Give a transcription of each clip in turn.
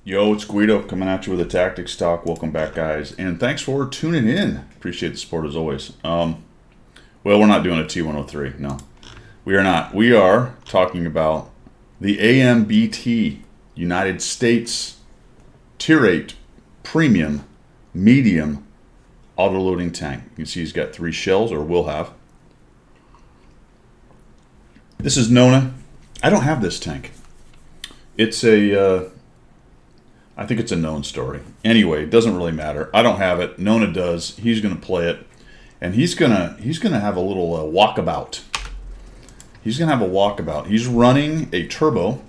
Yo, it's Guido coming at you with a tactics talk. Welcome back, guys, and thanks for tuning in. Appreciate the support as always. Well, we're not doing a T103. No, we are not. We are talking about the AMBT United States Tier 8 Premium Medium Autoloading Tank. You can see he's got 3 shells, or will have. This is Nona. I don't have this tank. It's a I think it's a known story. Anyway, it doesn't really matter. I don't have it. Nona does. He's going to play it, and he's gonna have a little walkabout. He's going to have a walkabout. He's running a turbo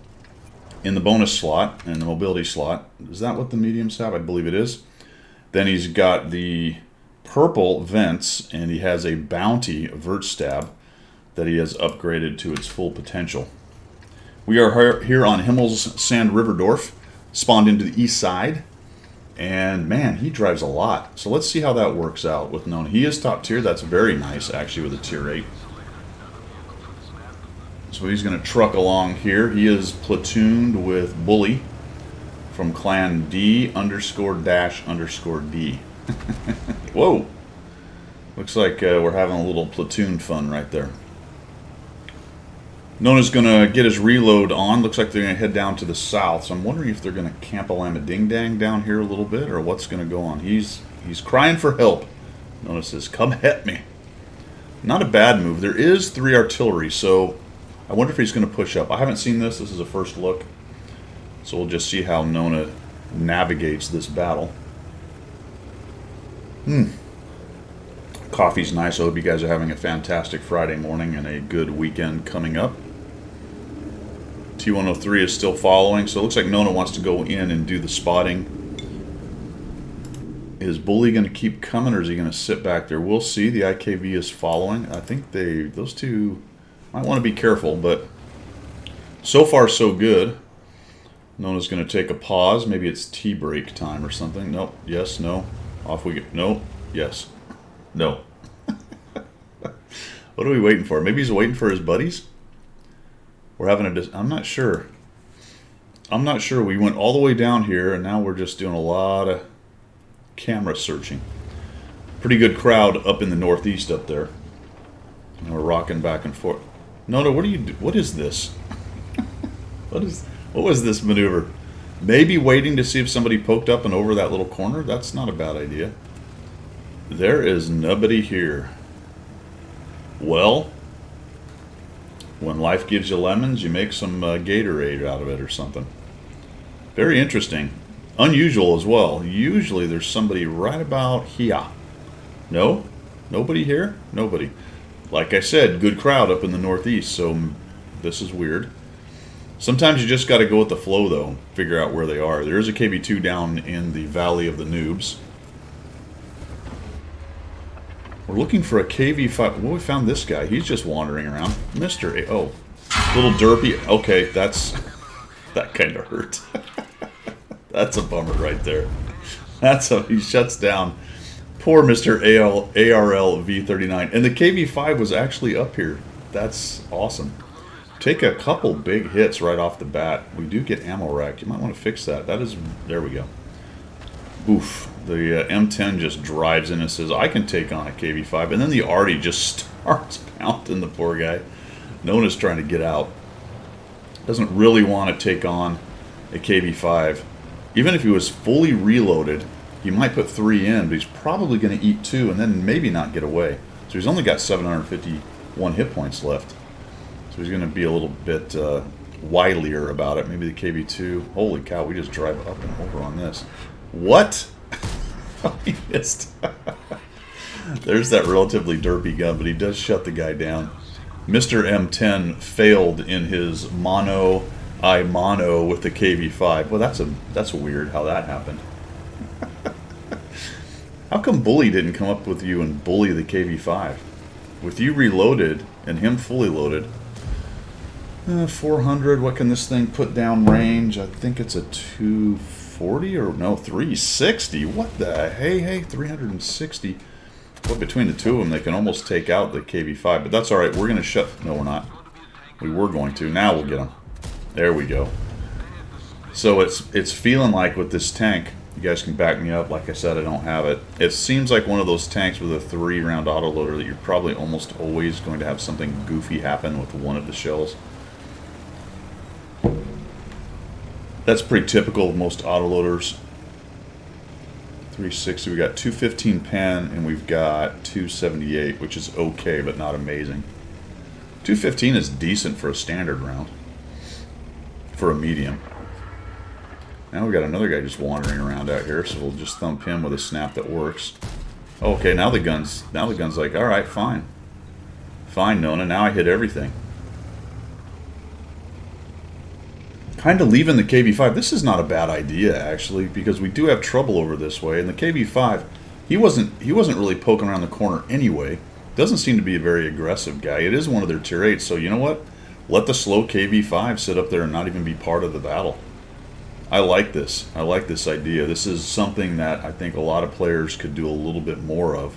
in the bonus slot and the mobility slot. Is that what the mediums have? I believe it is. Then he's got the purple vents, and he has a bounty vert stab that he has upgraded to its full potential. We are here on Himmel's Sand Riverdorf. Spawned into the east side, and man, he drives a lot. So let's see how that works out with Nona. He is top tier. That's very nice, actually, with a tier 8. So he's going to truck along here. He is platooned with Bully from clan D_-_D. Whoa! Looks like we're having a little platoon fun right there. Nona's going to get his reload on. Looks like they're going to head down to the south. So I'm wondering if they're going to camp a llama ding dang down here a little bit, or what's going to go on. He's crying for help. Nona says, "Come help me." Not a bad move. There is 3 artillery, so I wonder if he's going to push up. I haven't seen this. This is a first look. So we'll just see how Nona navigates this battle. Coffee's nice. I hope you guys are having a fantastic Friday morning and a good weekend coming up. T103 is still following, so it looks like Nona wants to go in and do the spotting. Is Bully going to keep coming, or is he going to sit back there? We'll see. The IKV is following. I think those two might want to be careful, but so far so good. Nona's going to take a pause. Maybe it's tea break time or something. Nope. Yes. No. Off we go. No. Yes. No. What are we waiting for? Maybe he's waiting for his buddies? We're having I'm not sure. I'm not sure. We went all the way down here, and now we're just doing a lot of camera searching. Pretty good crowd up in the northeast up there. And we're rocking back and forth. Nona, what is this? What was this maneuver? Maybe waiting to see if somebody poked up and over that little corner? That's not a bad idea. There is nobody here. Well, when life gives you lemons, you make some Gatorade out of it or something. Very interesting. Unusual as well. Usually there's somebody right about here. No? Nobody here? Nobody. Like I said, good crowd up in the northeast, so this is weird. Sometimes you just got to go with the flow, though, figure out where they are. There is a KB2 down in the Valley of the Noobs. We're looking for a KV5. Well, we found this guy. He's just wandering around. Mr. A. Oh, little derpy. Okay, that kind of hurt. That's a bummer right there. He shuts down. Poor Mr. ARL V39. And the KV5 was actually up here. That's awesome. Take a couple big hits right off the bat. We do get ammo rack. You might want to fix that. There we go. Oof. The M10 just drives in and says, I can take on a KV5. And then the Arty just starts pounding the poor guy. Nona's trying to get out. Doesn't really want to take on a KV5. Even if he was fully reloaded, he might put 3 in, but he's probably going to eat 2 and then maybe not get away. So he's only got 751 hit points left. So he's going to be a little bit wilier about it. Maybe the KV2. Holy cow, we just drive up and over on this. What? He missed. There's that relatively derpy gun, but he does shut the guy down. Mr. M10 failed in his mono with the KV5. Well, that's weird how that happened. How come Bully didn't come up with you and bully the KV5? With you reloaded and him fully loaded. 400, what can this thing put down range? I think it's a 240 or no, 360. What the hey, 360. Well, between the two of them, they can almost take out the KV5, but that's all right. We're going to shut. No, we're not. We were going to. Now we'll get them. There we go. So it's feeling like with this tank, you guys can back me up. Like I said, I don't have it. It seems like one of those tanks with a 3-round autoloader that you're probably almost always going to have something goofy happen with one of the shells. That's pretty typical of most autoloaders. 360, we got 215 pen, and we've got 278, which is okay, but not amazing. 215 is decent for a standard round, for a medium. Now we got another guy just wandering around out here, so we'll just thump him with a snap that works. Okay, now the gun's like, all right, fine, fine, Nona. Now I hit everything. Kind of leaving the KV5. This is not a bad idea actually, because we do have trouble over this way. And the KV5, he wasn't really poking around the corner anyway. Doesn't seem to be a very aggressive guy. It is one of their tier 8s, so you know what? Let the slow KV5 sit up there and not even be part of the battle. I like this. I like this idea. This is something that I think a lot of players could do a little bit more of.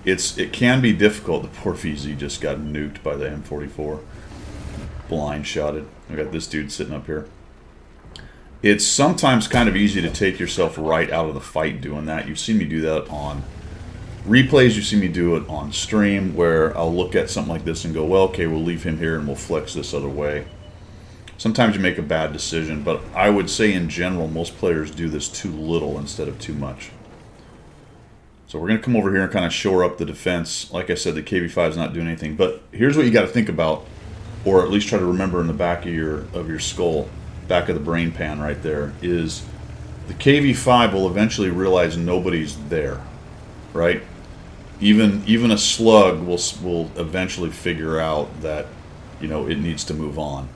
It can be difficult. The poor VZ just got nuked by the M44. Blind shotted. I got this dude sitting up here. It's sometimes kind of easy to take yourself right out of the fight doing that. You've seen me do that on replays. You've seen me do it on stream, where I'll look at something like this and go, well, okay, we'll leave him here and we'll flex this other way. Sometimes you make a bad decision, but I would say in general, most players do this too little instead of too much. So we're going to come over here and kind of shore up the defense. Like I said, the KV5 is not doing anything, but here's what you got to think about, or at least try to remember in the back of your skull, back of the brain pan right there, is the KV5 will eventually realize nobody's there, right? Even a slug will eventually figure out that, you know, it needs to move on.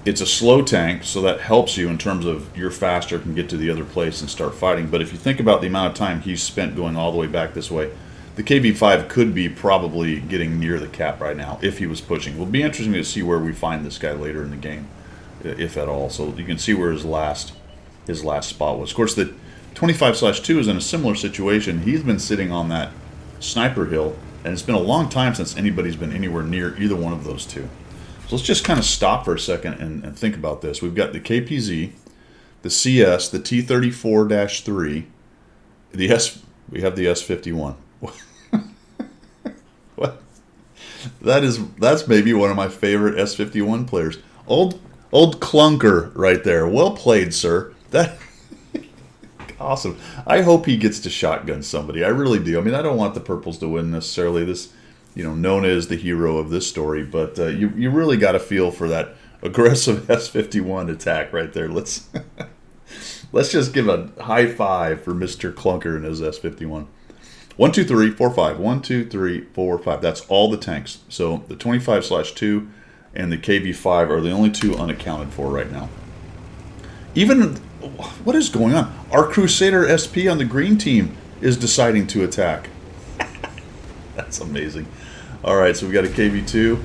It's a slow tank, so that helps you in terms of you're faster, can get to the other place and start fighting. But if you think about the amount of time he's spent going all the way back this way, the KV5 could be probably getting near the cap right now if he was pushing. It will be interesting to see where we find this guy later in the game, if at all. So you can see where his last spot was. Of course, the 25/2 is in a similar situation. He's been sitting on that sniper hill, and it's been a long time since anybody's been anywhere near either one of those two. So let's just kind of stop for a second and think about this. We've got the KPZ, the CS, the T-34-3, we have the S-51. What? That's maybe one of my favorite S-51 players. Old clunker right there. Well played, sir. That awesome. I hope he gets to shotgun somebody. I really do. I mean, I don't want the purples to win necessarily. This, you know, Nona is the hero of this story, but you really got to feel for that aggressive S-51 attack right there. Let's just give a high five for Mr. Clunker and his S-51. 1, 2, 3, 4, 5. 1, 2, 3, 4, 5. That's all the tanks. So the 25/2 and the KV5 are the only two unaccounted for right now. Even, what is going on? Our Crusader SP on the green team is deciding to attack. That's amazing. All right, so we got a KV2.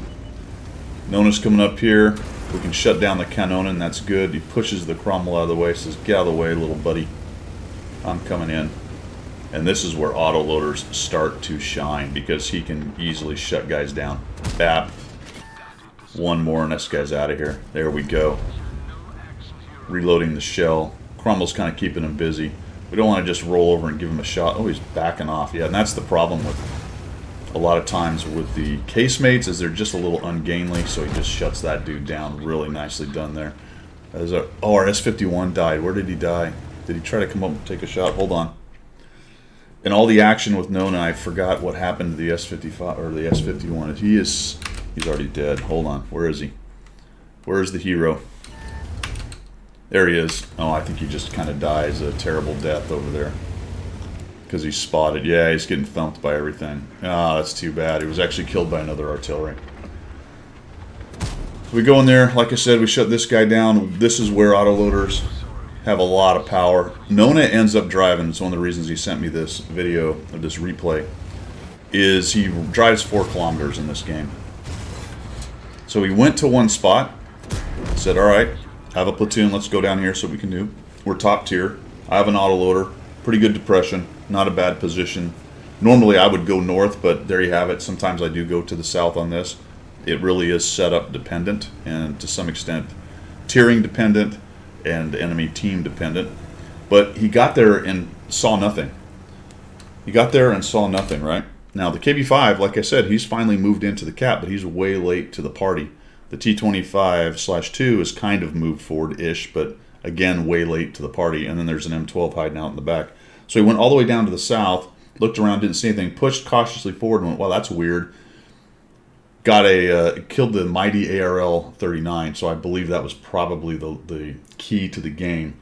Nona's coming up here. We can shut down the Cannon, that's good. He pushes the Cromwell out of the way, says, get out of the way, little buddy. I'm coming in. And this is where autoloaders start to shine, because he can easily shut guys down. Bap. One more, and this guy's out of here. There we go. Reloading the shell. Cromwell's kind of keeping him busy. We don't want to just roll over and give him a shot. Oh, he's backing off. Yeah, and that's the problem with a lot of times with the casemates, is they're just a little ungainly, so he just shuts that dude down. Really nicely done there. Our S-51 died. Where did he die? Did he try to come up and take a shot? Hold on. In all the action with Nona, I forgot what happened to the S-55 or the S-51. He's already dead. Hold on. Where is he? Where is the hero? There he is. Oh, I think he just kind of dies a terrible death over there. Because he's spotted. Yeah, he's getting thumped by everything. Ah, that's too bad. He was actually killed by another artillery. So we go in there. Like I said, we shut this guy down. This is where autoloaders have a lot of power. Nona ends up driving. It's one of the reasons he sent me this video of this replay. Is he drives 4 kilometers in this game. So he went to one spot. Said, all right, I have a platoon. Let's go down here so we can do. We're top tier. I have an autoloader. Pretty good depression. Not a bad position. Normally I would go north, but there you have it. Sometimes I do go to the south on this. It really is setup dependent, and to some extent tiering dependent and enemy team dependent. But he got there and saw nothing. He got there and saw nothing, right? Now, the KB5, like I said, he's finally moved into the cap, but he's way late to the party. The T25/2 is kind of moved forward-ish, but again, way late to the party. And then there's an M12 hiding out in the back. So he went all the way down to the south, looked around, didn't see anything, pushed cautiously forward and went, well, that's weird. Got killed the mighty ARL 39, so I believe that was probably the key to the game,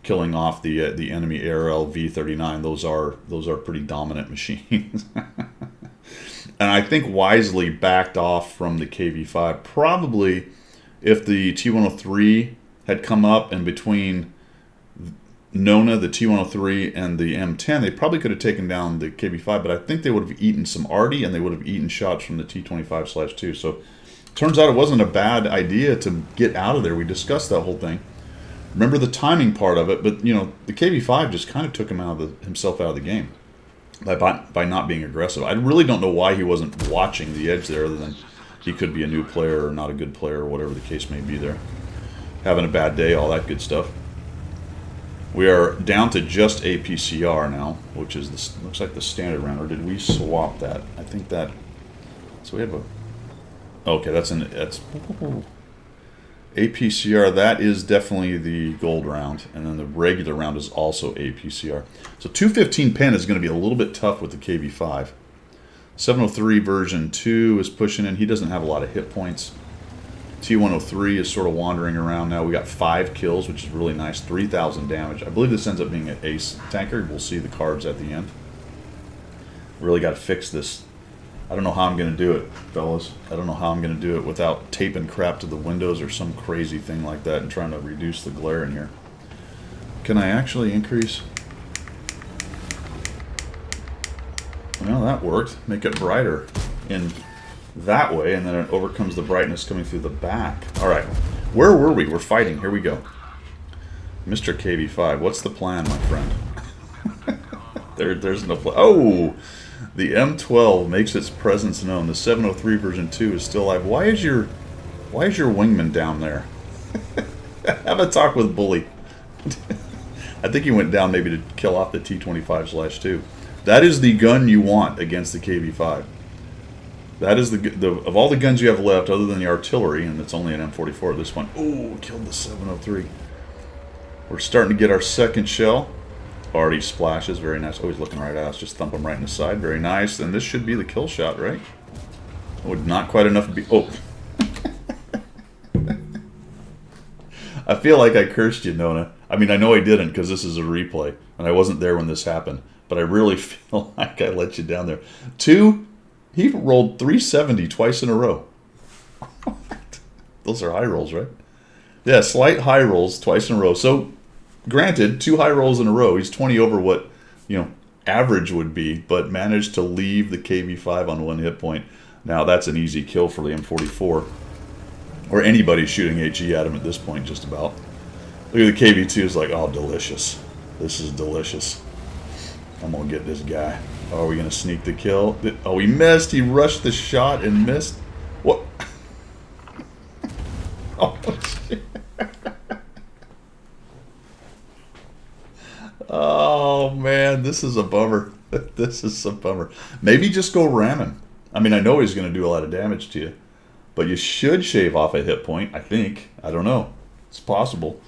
killing off the enemy ARL V39. Those are pretty dominant machines. And I think wisely backed off from the KV5. Probably if the T103 had come up and between Nona, the T103, and the M10, they probably could have taken down the KB5, but I think they would have eaten some arty and they would have eaten shots from the T25/2. So turns out it wasn't a bad idea to get out of there. We discussed that whole thing. Remember the timing part of it, but you know, the KB5 just kind of took himself out of the game by not being aggressive. I really don't know why he wasn't watching the edge there, other than he could be a new player or not a good player or whatever the case may be there. Having a bad day, all that good stuff. We are down to just APCR now, which is looks like the standard round. Or did we swap that? I think that. So we have a. Okay, that's APCR. That is definitely the gold round, and then the regular round is also APCR. So 215 pen is going to be a little bit tough with the KB5. 703 version 2 is pushing in. He doesn't have a lot of hit points. T103 is sort of wandering around now. We got 5 kills, which is really nice. 3,000 damage. I believe this ends up being an ace tanker. We'll see the cards at the end. Really got to fix this. I don't know how I'm going to do it, fellas. I don't know how I'm going to do it without taping crap to the windows or some crazy thing like that and trying to reduce the glare in here. Can I actually increase? Well, that worked. Make it brighter in that way, and then it overcomes the brightness coming through the back. All right, where were we? We're fighting. Here we go. Mr. KB5, what's the plan, my friend? There's no plan. Oh, the M12 makes its presence known. The 703 version 2 is still alive. Why is your wingman down there? Have a talk with Bully. I think he went down maybe to kill off the T25/2. That is the gun you want against the KB5. That is of all the guns you have left, other than the artillery, and it's only an M44 at this point. Oh, killed the 703. We're starting to get our second shell. Already splashes, very nice. Oh, he's looking right at us. Just thump him right in the side, very nice. And this should be the kill shot, right? Oh, not quite enough to be. Oh, I feel like I cursed you, Nona. I mean, I know I didn't because this is a replay, and I wasn't there when this happened. But I really feel like I let you down there. He rolled 370 twice in a row. Those are high rolls, right? Yeah, slight high rolls twice in a row. So, granted, 2 high rolls in a row. He's 20 over what, average would be, but managed to leave the KV5 on 1 hit point. Now, that's an easy kill for the M44. Or anybody shooting HE at him at this point, just about. Look at the KV2. It's like, oh, delicious. This is delicious. I'm going to get this guy. Oh, are we going to sneak the kill? Oh, he missed. He rushed the shot and missed. What? Oh, shit. Oh, man. This is a bummer. This is a bummer. Maybe just go ram him. I mean, I know he's going to do a lot of damage to you. But you should shave off a hit point, I think. I don't know. It's possible.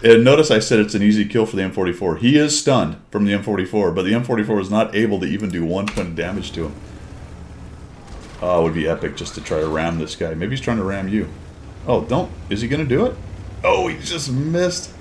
And notice I said it's an easy kill for the M44. He is stunned from the M44, but the M44 is not able to even do 1 point of damage to him. Oh, it would be epic just to try to ram this guy. Maybe he's trying to ram you. Oh, don't. Is he going to do it? Oh, he just missed.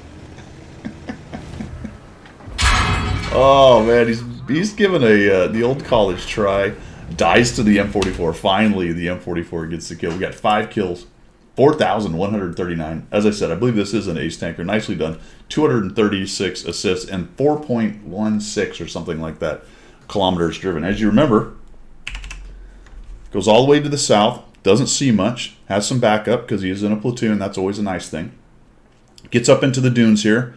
Oh, man, he's given the old college try. Dies to the M44. Finally, the M44 gets the kill. We got 5 kills. 4,139. As I said, I believe this is an ace tanker. Nicely done. 236 assists and 4.16 or something like that kilometers driven. As you remember, goes all the way to the south. Doesn't see much. Has some backup because he is in a platoon. That's always a nice thing. Gets up into the dunes here.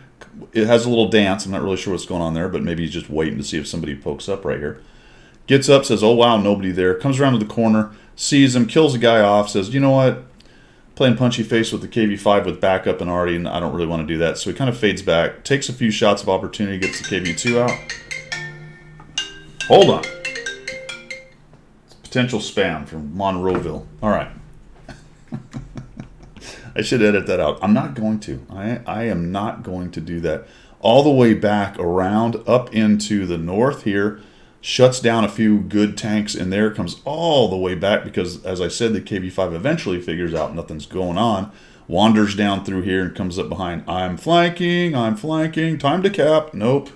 It has a little dance. I'm not really sure what's going on there, but maybe he's just waiting to see if somebody pokes up right here. Gets up, says, oh, wow, nobody there. Comes around to the corner, sees him, kills the guy off, says, you know what? playing punchy face with the KV-5 with backup and already, and I don't really want to do that. So he kind of fades back, takes a few shots of opportunity, gets the KV-2 out. Hold on. It's potential spam from Monroeville. All right. I should edit that out. I'm not going to. I am not going to do that. All the way back around up into the north here, shuts down a few good tanks in there, comes all the way back because, as I said, the KV-5 eventually figures out nothing's going on, wanders down through here and comes up behind. I'm flanking, time to cap. Nope.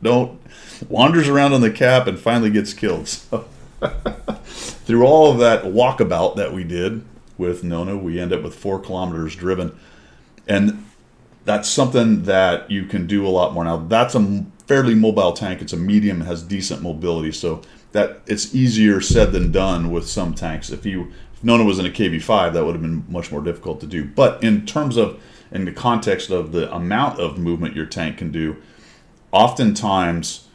Don't. Wanders around on the cap and finally gets killed. So through all of that walkabout that we did with Nona, we end up with 4 kilometers driven. And that's something that you can do a lot more now. That's a fairly mobile tank. It's a medium, has decent mobility, so that it's easier said than done with some tanks. If Nona was in a KV-5, that would have been much more difficult to do. But in terms of, in the context of the amount of movement your tank can do, oftentimes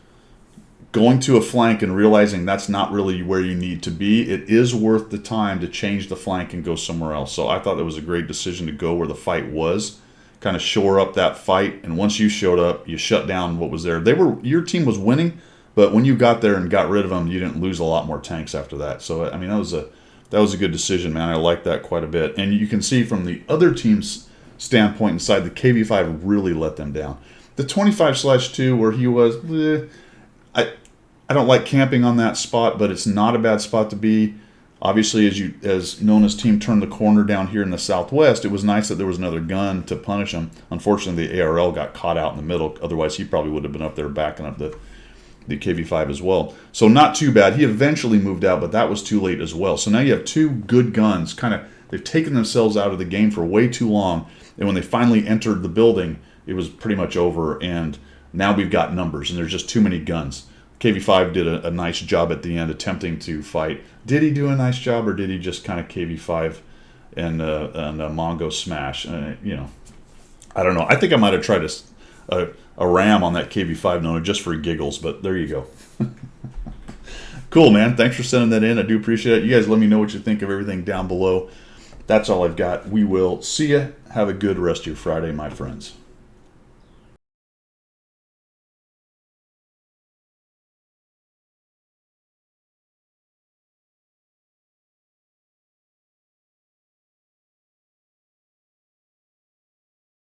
going to a flank and realizing that's not really where you need to be, it is worth the time to change the flank and go somewhere else. So I thought that was a great decision to go where the fight was, kind of shore up that fight, and once you showed up, you shut down what was there. Your team was winning, but when you got there and got rid of them, you didn't lose a lot more tanks after that. So I mean, that was a good decision, man. I like that quite a bit. And you can see from the other team's standpoint inside, the KV-5 really let them down. The 25/2 where he was, I don't like camping on that spot, but it's not a bad spot to be. Obviously, as Nona's team turned the corner down here in the southwest, it was nice that there was another gun to punish him. Unfortunately, the ARL got caught out in the middle. Otherwise, he probably would have been up there backing up the KV-5 as well. So not too bad. He eventually moved out, but that was too late as well. So now you have 2 good guns. They've taken themselves out of the game for way too long. And when they finally entered the building, it was pretty much over. And now we've got numbers, and there's just too many guns. KV-5 did a nice job at the end attempting to fight. Did he do a nice job, or did he just kind of KV-5 and Mongo smash? I don't know. I think I might have tried a ram on that KV-5 Nona just for giggles, but there you go. Cool, man. Thanks for sending that in. I do appreciate it. You guys let me know what you think of everything down below. That's all I've got. We will see ya. Have a good rest of your Friday, my friends.